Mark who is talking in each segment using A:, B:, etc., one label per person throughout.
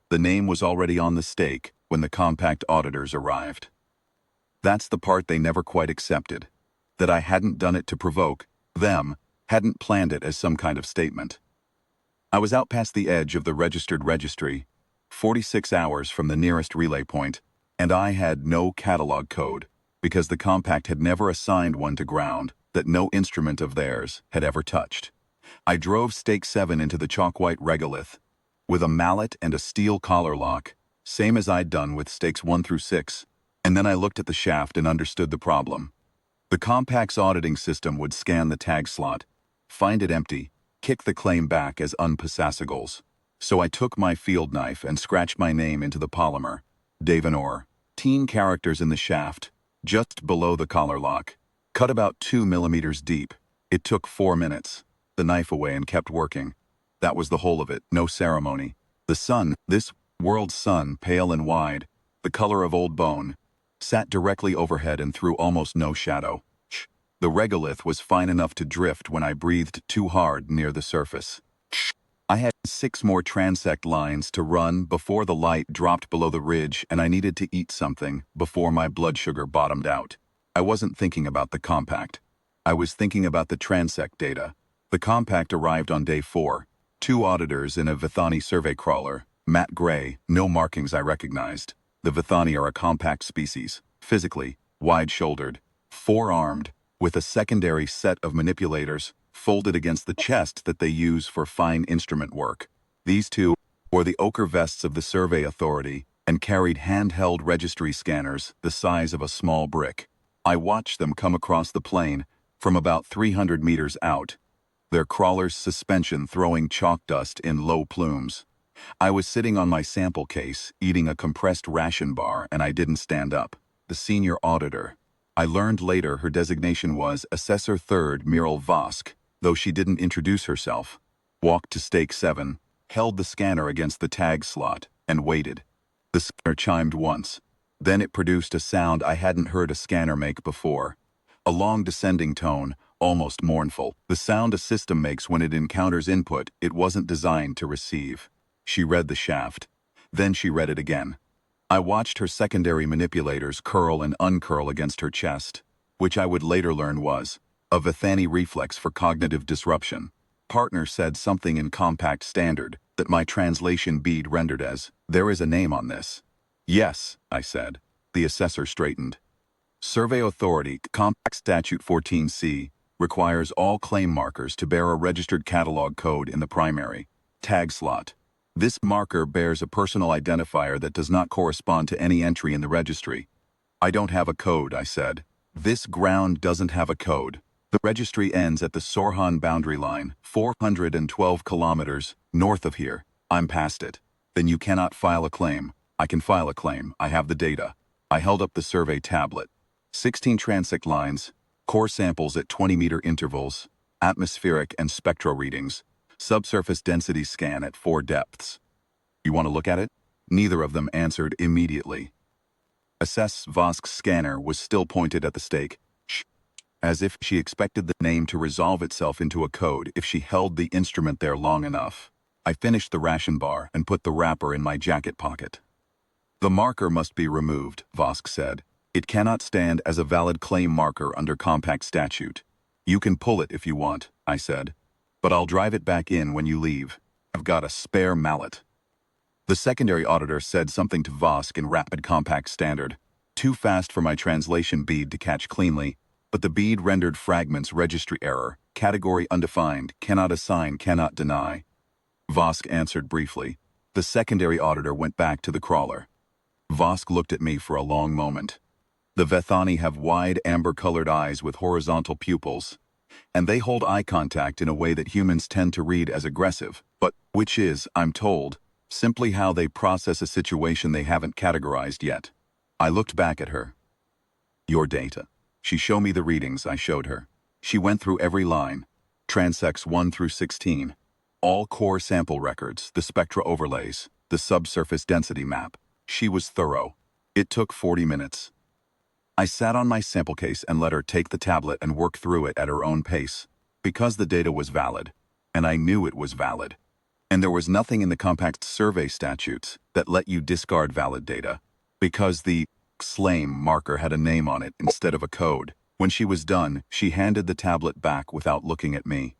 A: The name was already on the stake when the compact auditors arrived. That's the part they never quite accepted. That I hadn't done it to provoke them, hadn't planned it as some kind of statement. I was out past the edge of the registered registry, 46 hours from the nearest relay point, and I had no catalog code, because the compact had never assigned one to ground that no instrument of theirs had ever touched. I drove stake 7 into the chalk-white regolith, with a mallet and a steel collar lock, same as I'd done with stakes 1 through 6, and then I looked at the shaft and understood the problem. The compact's auditing system would scan the tag slot, find it empty, kick the claim back as unpossessable. So I took my field knife and scratched my name into the polymer, Davenor, teen characters in the shaft, just below the collar lock, cut about 2 millimeters deep. It took 4 minutes. The knife away and kept working. That was the whole of it, no ceremony. The sun, this world's sun, pale and wide, the color of old bone, sat directly overhead and threw almost no shadow. The regolith was fine enough to drift when I breathed too hard near the surface. I had 6 more transect lines to run before the light dropped below the ridge, and I needed to eat something before my blood sugar bottomed out. I wasn't thinking about the compact. I was thinking about the transect data. The compact arrived on day 4. 2 auditors in a Vithani survey crawler, matte gray, no markings I recognized. The Vithani are a compact species, physically, wide-shouldered, 4-armed, with a secondary set of manipulators folded against the chest that they use for fine instrument work. These 2 wore the ochre vests of the Survey Authority and carried handheld registry scanners the size of a small brick. I watched them come across the plain from about 300 meters out, their crawler's suspension throwing chalk dust in low plumes. I was sitting on my sample case, eating a compressed ration bar, and I didn't stand up. The senior auditor, I learned later her designation was Assessor 3rd Muriel Vosk, though she didn't introduce herself, walked to stake 7, held the scanner against the tag slot, and waited. The scanner chimed once. Then it produced a sound I hadn't heard a scanner make before. A long descending tone, almost mournful, the sound a system makes when it encounters input it wasn't designed to receive. She read the shaft. Then she read it again. I watched her secondary manipulators curl and uncurl against her chest, which I would later learn was a Vithani reflex for cognitive disruption. Partner said something in compact standard that my translation bead rendered as, "There is a name on this." "Yes," I said. The assessor straightened. Survey Authority, Compact Statute 14C, requires all claim markers to bear a registered catalog code in the primary tag slot. This marker bears a personal identifier that does not correspond to any entry in the registry. "I don't have a code," I said. "This ground doesn't have a code. The registry ends at the Sorhan boundary line, 412 kilometers north of here. I'm past it." "Then you cannot file a claim." "I can file a claim. I have the data." I held up the survey tablet. 16 transect lines, core samples at 20-meter intervals, atmospheric and spectral readings, subsurface density scan at 4 depths. "You want to look at it?" Neither of them answered immediately. Assess Vosk's scanner was still pointed at the stake, as if she expected the name to resolve itself into a code if she held the instrument there long enough. I finished the ration bar and put the wrapper in my jacket pocket. "The marker must be removed," Vosk said. "It cannot stand as a valid claim marker under compact statute." "You can pull it if you want," I said. "But I'll drive it back in when you leave. I've got a spare mallet." The secondary auditor said something to Vosk in rapid compact standard, too fast for my translation bead to catch cleanly, but the bead rendered fragments registry error, category undefined, cannot assign, cannot deny. Vosk answered briefly. The secondary auditor went back to the crawler. Vosk looked at me for a long moment. The Vithani have wide amber-colored eyes with horizontal pupils, and they hold eye contact in a way that humans tend to read as aggressive, but which is, I'm told, simply how they process a situation they haven't categorized yet. I looked back at her. "Your data." She showed me the readings I showed her. She went through every line, transects 1 through 16, all core sample records, the spectra overlays, the subsurface density map. She was thorough. It took 40 minutes. I sat on my sample case and let her take the tablet and work through it at her own pace, because the data was valid, and I knew it was valid. And there was nothing in the compact survey statutes that let you discard valid data, because the SLAME marker had a name on it instead of a code. When she was done, she handed the tablet back without looking at me.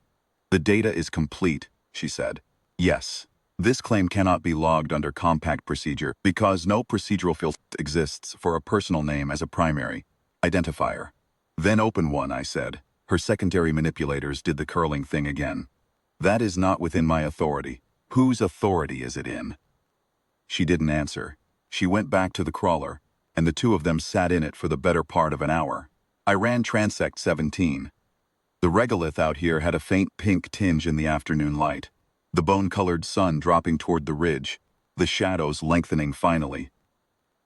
A: "The data is complete," she said. "Yes. This claim cannot be logged under compact procedure because no procedural field exists for a personal name as a primary identifier." "Then open one," I said. Her secondary manipulators did the curling thing again. "That is not within my authority." "Whose authority is it in?" She didn't answer. She went back to the crawler, and the two of them sat in it for the better part of an hour. I ran Transect 17. The regolith out here had a faint pink tinge in the afternoon light, the bone-colored sun dropping toward the ridge, the shadows lengthening finally.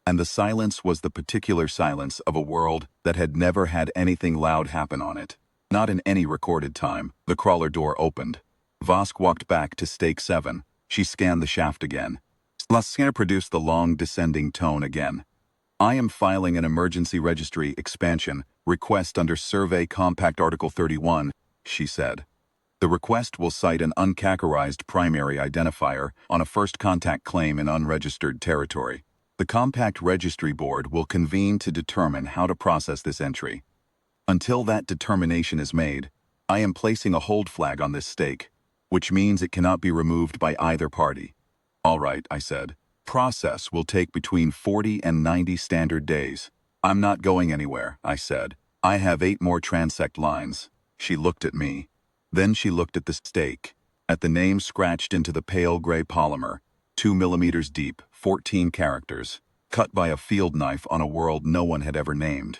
A: And the silence was the particular silence of a world that had never had anything loud happen on it. Not in any recorded time. The crawler door opened. Vosk walked back to stake 7. She scanned the shaft again. La scanner produced the long descending tone again. "I am filing an emergency registry expansion request under Survey Compact Article 31, she said. "The request will cite an uncategorized primary identifier on a first contact claim in unregistered territory. The Compact Registry Board will convene to determine how to process this entry. Until that determination is made, I am placing a hold flag on this stake, which means it cannot be removed by either party." "All right," I said. "Process will take between 40 and 90 standard days." "I'm not going anywhere," I said. "I have 8 more transect lines." She looked at me. Then she looked at the stake, at the name scratched into the pale gray polymer, 2 millimeters deep, 14 characters, cut by a field knife on a world no one had ever named.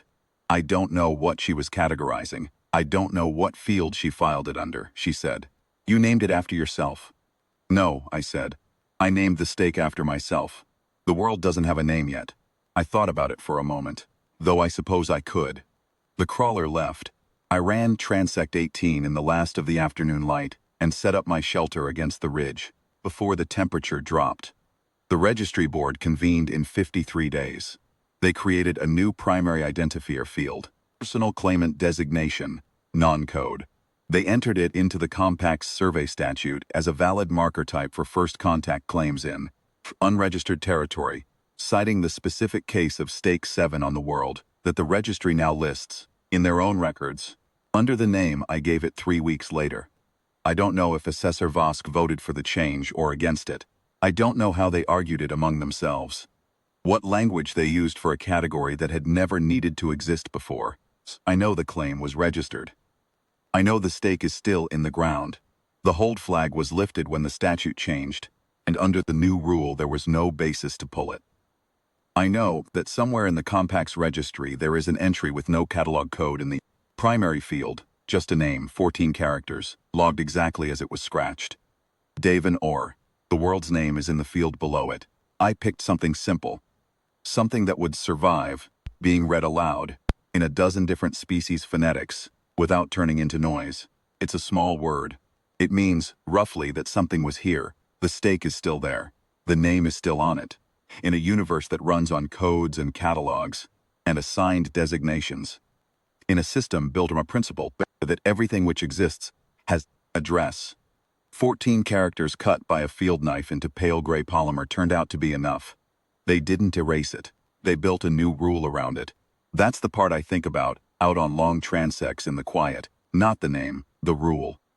A: "I don't know what she was categorizing. I don't know what field she filed it under," she said. "You named it after yourself." "No," I said. "I named the stake after myself. The world doesn't have a name yet." I thought about it for a moment, though I suppose I could. The crawler left. I ran Transect 18 in the last of the afternoon light and set up my shelter against the ridge before the temperature dropped. The registry board convened in 53 days. They created a new primary identifier field, personal claimant designation, non-code. They entered it into the Compact's survey statute as a valid marker type for first contact claims in unregistered territory, citing the specific case of stake 7 on the world that the registry now lists in their own records under the name I gave it 3 weeks later. I don't know if Assessor Vosk voted for the change or against it. I don't know how they argued it among themselves. What language they used for a category that had never needed to exist before. I know the claim was registered. I know the stake is still in the ground. The hold flag was lifted when the statute changed, and under the new rule there was no basis to pull it. I know that somewhere in the Compact's registry there is an entry with no catalog code in the primary field, just a name, 14 characters, logged exactly as it was scratched. Davin Orr. The world's name is in the field below it. I picked something simple. Something that would survive being read aloud in a dozen different species phonetics without turning into noise. It's a small word. It means, roughly, that something was here. The stake is still there. The name is still on it. In a universe that runs on codes and catalogs and assigned designations. In a system built on a principle that everything which exists has address. 14 characters cut by a field knife into pale gray polymer turned out to be enough. They didn't erase it. They built a new rule around it. That's the part I think about, out on long transects in the quiet. Not the name, the rule.